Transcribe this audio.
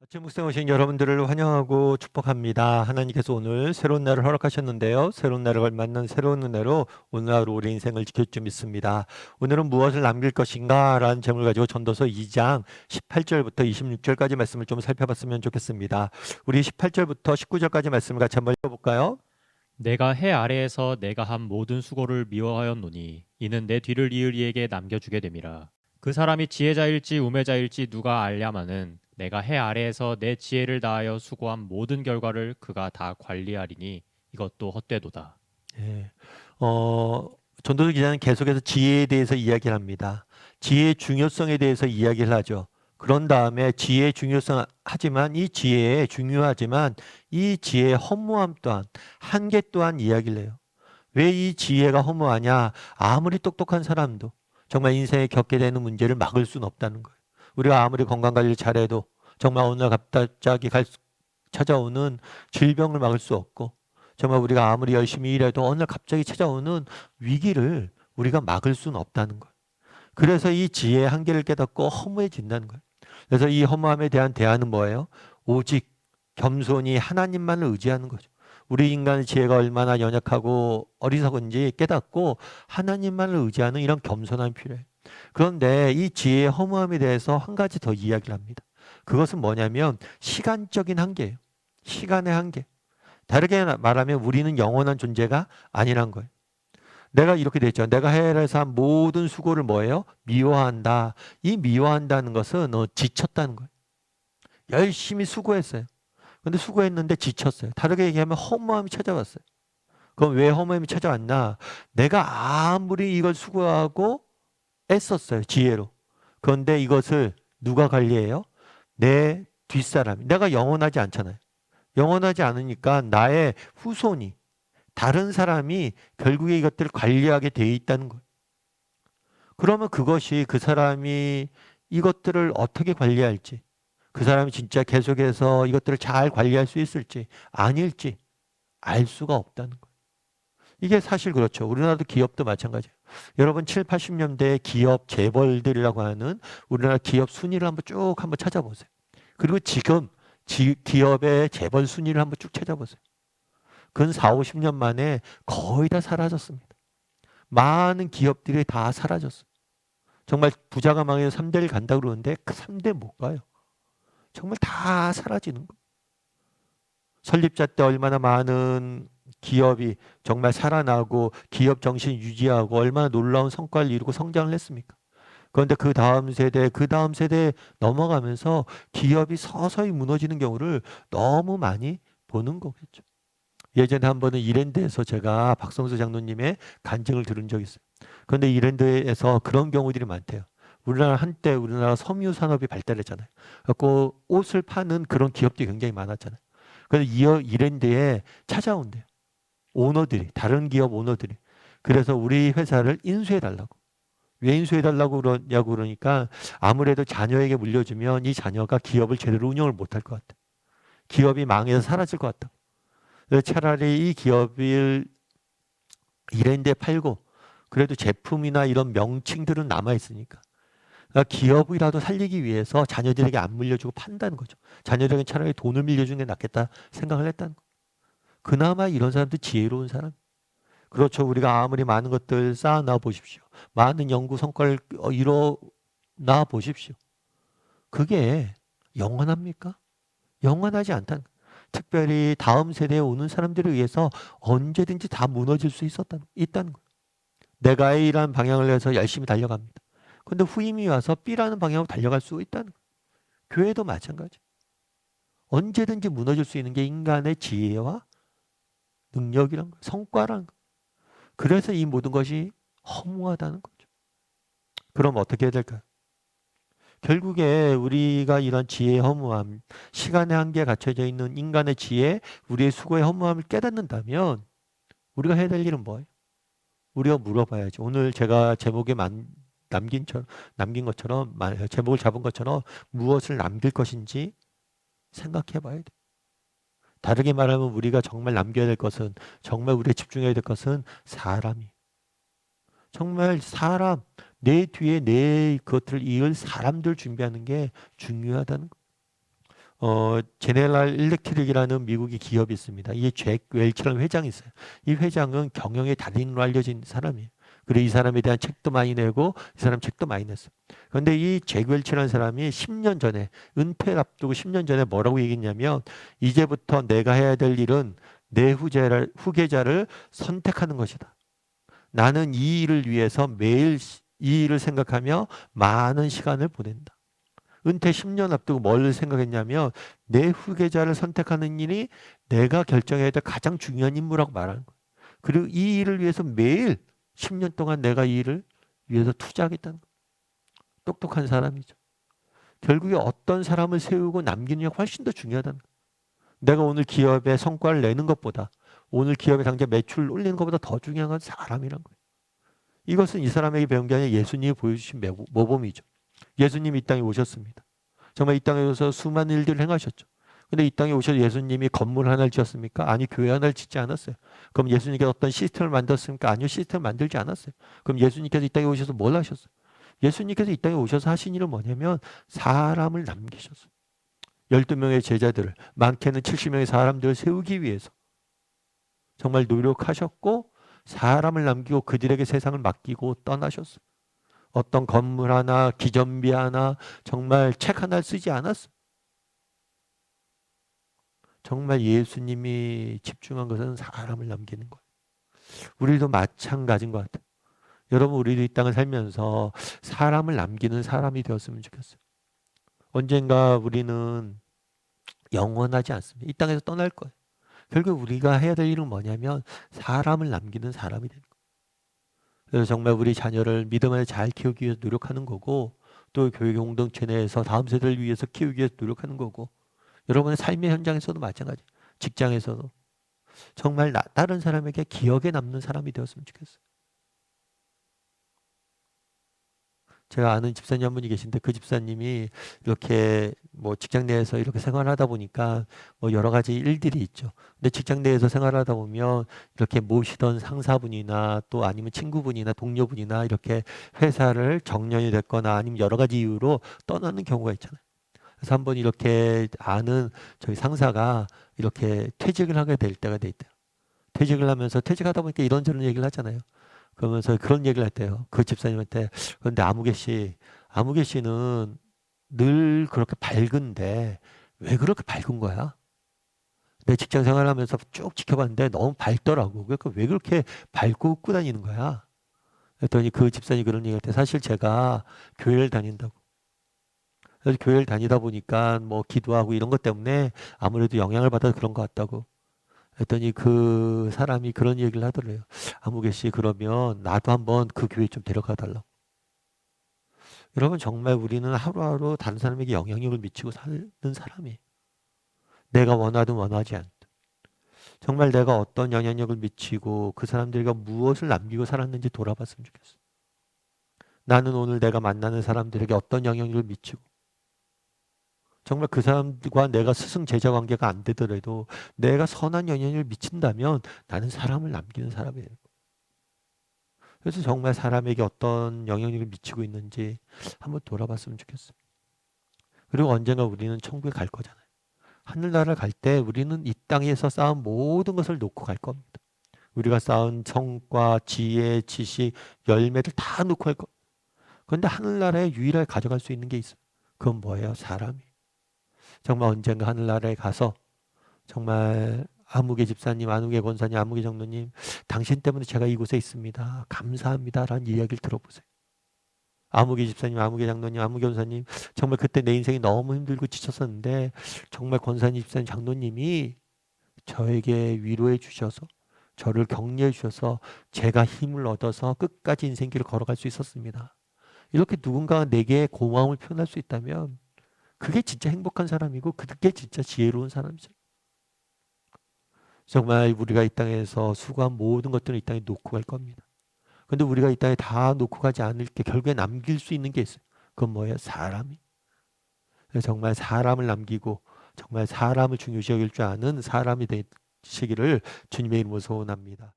아침 묵상 오신 여러분들을 환영하고 축복합니다. 하나님께서 오늘 새로운 날을 허락하셨는데요. 새로운 날을 걸맞는 새로운 은혜로 오늘 하루 우리 인생을 지킬 줄 믿습니다. 오늘은 무엇을 남길 것인가? 라는 제목을 가지고 전도서 2장 18절부터 26절까지 말씀을 좀 살펴봤으면 좋겠습니다. 우리 18절부터 19절까지 말씀을 같이 한번 읽어볼까요? 내가 해 아래에서 내가 한 모든 수고를 미워하였노니 이는 내 뒤를 이을 이에게 남겨주게 됨이라. 그 사람이 지혜자일지 우매자일지 누가 알랴마는 내가 해 아래에서 내 지혜를 다하여 수고한 모든 결과를 그가 다 관리하리니 이것도 헛되도다. 예. 전도서 기자는 계속해서 지혜에 대해서 이야기를 합니다. 지혜의 중요성에 대해서 이야기를 하죠. 그런 다음에 지혜의 중요성 하지만 이 지혜에 중요하지만 이 지혜의 허무함 또한 한계 또한 이야기를 해요. 왜 이 지혜가 허무하냐? 아무리 똑똑한 사람도 정말 인생에 겪게 되는 문제를 막을 수는 없다는 거예요. 우리가 아무리 건강관리를 잘해도 정말 어느 날 갑자기 찾아오는 질병을 막을 수 없고 정말 우리가 아무리 열심히 일해도 어느 날 갑자기 찾아오는 위기를 우리가 막을 수는 없다는 거예요. 그래서 이 지혜의 한계를 깨닫고 허무해진다는 거예요. 그래서 이 허무함에 대한 대안은 뭐예요? 오직 겸손히 하나님만을 의지하는 거죠. 우리 인간의 지혜가 얼마나 연약하고 어리석은지 깨닫고 하나님만을 의지하는 이런 겸손함이 필요해요. 그런데 이 지혜의 허무함에 대해서 한 가지 더 이야기를 합니다. 그것은 뭐냐면 시간적인 한계예요. 시간의 한계. 다르게 말하면 우리는 영원한 존재가 아니란 거예요. 내가 이렇게 돼 있죠. 내가 해외에서 한 모든 수고를 뭐예요? 미워한다. 이 미워한다는 것은 지쳤다는 거예요. 열심히 수고했어요. 근데 수고했는데 지쳤어요. 다르게 얘기하면 허무함이 찾아왔어요. 그럼 왜 허무함이 찾아왔나? 내가 아무리 이걸 수고하고 애썼어요. 지혜로. 그런데 이것을 누가 관리해요? 내 뒷사람이. 내가 영원하지 않잖아요. 영원하지 않으니까 나의 후손이 다른 사람이 결국에 이것들을 관리하게 돼 있다는 거예요. 그러면 그것이 그 사람이 이것들을 어떻게 관리할지, 그 사람이 진짜 계속해서 이것들을 잘 관리할 수 있을지 아닐지 알 수가 없다는 거예요. 이게 사실 그렇죠. 우리나라도 기업도 마찬가지예요. 여러분 7, 80년대 기업 재벌들이라고 하는 우리나라 기업 순위를 한번 쭉 한번 찾아보세요. 그리고 지금 기업의 재벌 순위를 한번 쭉 찾아보세요. 근 4, 50년 만에 거의 다 사라졌습니다. 많은 기업들이 다 사라졌어요. 정말 부자가 망해서 3대를 간다고 그러는데 그 3대 못 가요. 정말 다 사라지는 거예요. 설립자 때 얼마나 많은 기업이 정말 살아나고 기업 정신 유지하고 얼마나 놀라운 성과를 이루고 성장을 했습니까? 그런데 그 다음 세대에 넘어가면서 기업이 서서히 무너지는 경우를 너무 많이 보는 거겠죠. 예전에 한 번은 이랜드에서 제가 박성수 장로님의 간증을 들은 적이 있어요. 그런데 이랜드에서 그런 경우들이 많대요. 한때 우리나라 섬유 산업이 발달했잖아요. 그래서 옷을 파는 그런 기업들이 굉장히 많았잖아요. 그래서 이랜드에 찾아온대요. 다른 기업 오너들이. 그래서 우리 회사를 인수해달라고. 왜 인수해달라고 그러냐고 그러니까 아무래도 자녀에게 물려주면 이 자녀가 기업을 제대로 운영을 못할 것 같아. 기업이 망해서 사라질 것 같다. 차라리 이 기업을 이랜드에 팔고 그래도 제품이나 이런 명칭들은 남아있으니까 그러니까 기업이라도 살리기 위해서 자녀들에게 안 물려주고 판다는 거죠. 자녀들에게 차라리 돈을 물려주는 게 낫겠다 생각을 했다는 거예요. 그나마 이런 사람들 지혜로운 사람. 그렇죠. 우리가 아무리 많은 것들 쌓아놔 보십시오. 많은 연구 성과를 이뤄놔 보십시오. 그게 영원합니까? 영원하지 않다는 거예요. 특별히 다음 세대에 오는 사람들을 위해서 언제든지 다 무너질 수 있다는 거예요. 내가 A라는 방향을 내서 열심히 달려갑니다. 근데 후임이 와서 B라는 방향으로 달려갈 수 있다는 거예요. 교회도 마찬가지. 언제든지 무너질 수 있는 게 인간의 지혜와 능력이란 거예요. 성과란 거예요. 그래서 이 모든 것이 허무하다는 거죠. 그럼 어떻게 해야 될까요? 결국에 우리가 이런 지혜의 허무함, 시간의 한계에 갇혀져 있는 인간의 지혜, 우리의 수고의 허무함을 깨닫는다면 우리가 해야 될 일은 뭐예요? 우리가 물어봐야죠. 오늘 제가 남긴 것처럼 제목을 잡은 것처럼 무엇을 남길 것인지 생각해 봐야 돼. 다르게 말하면 우리가 정말 남겨야 될 것은 정말 우리가 집중해야 될 것은 사람이. 정말 사람 내 뒤에 내 그것들을 이을 사람들 준비하는 게 중요하다는 거. 제네럴 일렉트릭이라는 미국의 기업이 있습니다. 이게 잭 웰치라는 회장이 있어요. 이 회장은 경영의 달인으로 알려진 사람이에요. 그리고 이 사람에 대한 책도 많이 내고 이 사람 책도 많이 냈어요. 그런데 이 잭 웰치라는 사람이 10년 전에 은퇴를 앞두고 10년 전에 뭐라고 얘기했냐면 이제부터 내가 해야 될 일은 내 후계자를 선택하는 것이다. 나는 이 일을 위해서 매일 이 일을 생각하며 많은 시간을 보낸다. 은퇴 10년 앞두고 뭘 생각했냐면 내 후계자를 선택하는 일이 내가 결정해야 될 가장 중요한 임무라고 말하는 거예요. 그리고 이 일을 위해서 매일 10년 동안 내가 이 일을 위해서 투자하겠다는 거예요. 똑똑한 사람이죠. 결국에 어떤 사람을 세우고 남기는 게 훨씬 더 중요하다는 거예요. 내가 오늘 기업에 성과를 내는 것보다 오늘 기업에 당장 매출을 올리는 것보다 더 중요한 건 사람이란 거예요. 이것은 이 사람에게 배운 게 아니라 예수님이 보여주신 모범이죠. 예수님이 이 땅에 오셨습니다. 정말 이 땅에 오셔서 수많은 일들을 행하셨죠. 근데 이 땅에 오셔서 예수님이 건물 하나를 지었습니까? 아니, 교회 하나를 짓지 않았어요. 그럼 예수님께서 어떤 시스템을 만들었습니까? 아니요, 시스템을 만들지 않았어요. 그럼 예수님께서 이 땅에 오셔서 뭘 하셨어요? 예수님께서 이 땅에 오셔서 하신 일은 뭐냐면 사람을 남기셨어요. 12명의 제자들을, 많게는 70명의 사람들을 세우기 위해서 정말 노력하셨고 사람을 남기고 그들에게 세상을 맡기고 떠나셨어요. 어떤 건물 하나, 기점비 하나, 정말 책 하나를 쓰지 않았어요. 정말 예수님이 집중한 것은 사람을 남기는 거예요. 우리도 마찬가지인 것 같아요. 여러분, 우리도 이 땅을 살면서 사람을 남기는 사람이 되었으면 좋겠어요. 언젠가 우리는 영원하지 않습니다. 이 땅에서 떠날 거예요. 결국 우리가 해야 될 일은 뭐냐면 사람을 남기는 사람이 되는 거예요. 그래서 정말 우리 자녀를 믿음 안에 잘 키우기 위해서 노력하는 거고 또 교회 공동체 내에서 다음 세대를 위해서 키우기 위해서 노력하는 거고 여러분의 삶의 현장에서도 마찬가지. 직장에서도 정말 다른 사람에게 기억에 남는 사람이 되었으면 좋겠어요. 제가 아는 집사님 한 분이 계신데 그 집사님이 이렇게 뭐 직장 내에서 이렇게 생활하다 보니까 뭐 여러 가지 일들이 있죠. 근데 직장 내에서 생활하다 보면 이렇게 모시던 상사분이나 또 아니면 친구분이나 동료분이나 이렇게 회사를 정년이 됐거나 아니면 여러 가지 이유로 떠나는 경우가 있잖아요. 그래서 한번 이렇게 아는 저희 상사가 이렇게 퇴직을 하게 될 때가 돼 있대요. 퇴직을 하면서 퇴직하다 보니까 이런저런 얘기를 하잖아요. 그러면서 그런 얘기를 했대요. 그 집사님한테. 그런데 아무개 씨는 늘 그렇게 밝은데 왜 그렇게 밝은 거야? 내 직장 생활하면서 쭉 지켜봤는데 너무 밝더라고. 그러니까 왜 그렇게 밝고 웃고 다니는 거야? 그랬더니 그 집사님이 그런 얘기할 때 사실 제가 교회를 다닌다고. 그래서 교회를 다니다 보니까 뭐 기도하고 이런 것 때문에 아무래도 영향을 받아서 그런 것 같다고. 그랬더니 그 사람이 그런 얘기를 하더래요. 아무개 씨 그러면 나도 한번 그 교회 좀 데려가 달라고. 여러분 정말 우리는 하루하루 다른 사람에게 영향력을 미치고 사는 사람이에요. 내가 원하든 원하지 않든. 정말 내가 어떤 영향력을 미치고 그 사람들과 무엇을 남기고 살았는지 돌아봤으면 좋겠어. 나는 오늘 내가 만나는 사람들에게 어떤 영향력을 미치고 정말 그 사람들과 내가 스승 제자 관계가 안 되더라도 내가 선한 영향을 미친다면 나는 사람을 남기는 사람이 되는 거예요. 그래서 정말 사람에게 어떤 영향력을 미치고 있는지 한번 돌아봤으면 좋겠어요. 그리고 언젠가 우리는 천국에 갈 거잖아요. 하늘나라를 갈 때 우리는 이 땅에서 쌓은 모든 것을 놓고 갈 겁니다. 우리가 쌓은 성과, 지혜, 지식, 열매를 다 놓고 갈 거. 그런데 하늘나라에 유일하게 가져갈 수 있는 게 있어요. 그건 뭐예요? 사람이. 정말 언젠가 하늘나라에 가서 정말 아무개 집사님, 아무개 권사님, 아무개 장로님, 당신 때문에 제가 이곳에 있습니다. 감사합니다. 라는 이야기를 들어보세요. 아무개 집사님, 아무개 장로님, 아무개 권사님, 정말 그때 내 인생이 너무 힘들고 지쳤었는데 정말 권사님, 집사님, 장로님이 저에게 위로해 주셔서 저를 격려해 주셔서 제가 힘을 얻어서 끝까지 인생길을 걸어갈 수 있었습니다. 이렇게 누군가가 내게 고마움을 표현할 수 있다면 그게 진짜 행복한 사람이고 그게 진짜 지혜로운 사람이죠. 정말 우리가 이 땅에서 수고한 모든 것들을 이 땅에 놓고 갈 겁니다. 근데 우리가 이 땅에 다 놓고 가지 않을 게 결국에 남길 수 있는 게 있어요. 그건 뭐예요? 사람이. 그래서 정말 사람을 남기고 정말 사람을 중요시 여길 줄 아는 사람이 되시기를 주님의 이름으로 소원합니다.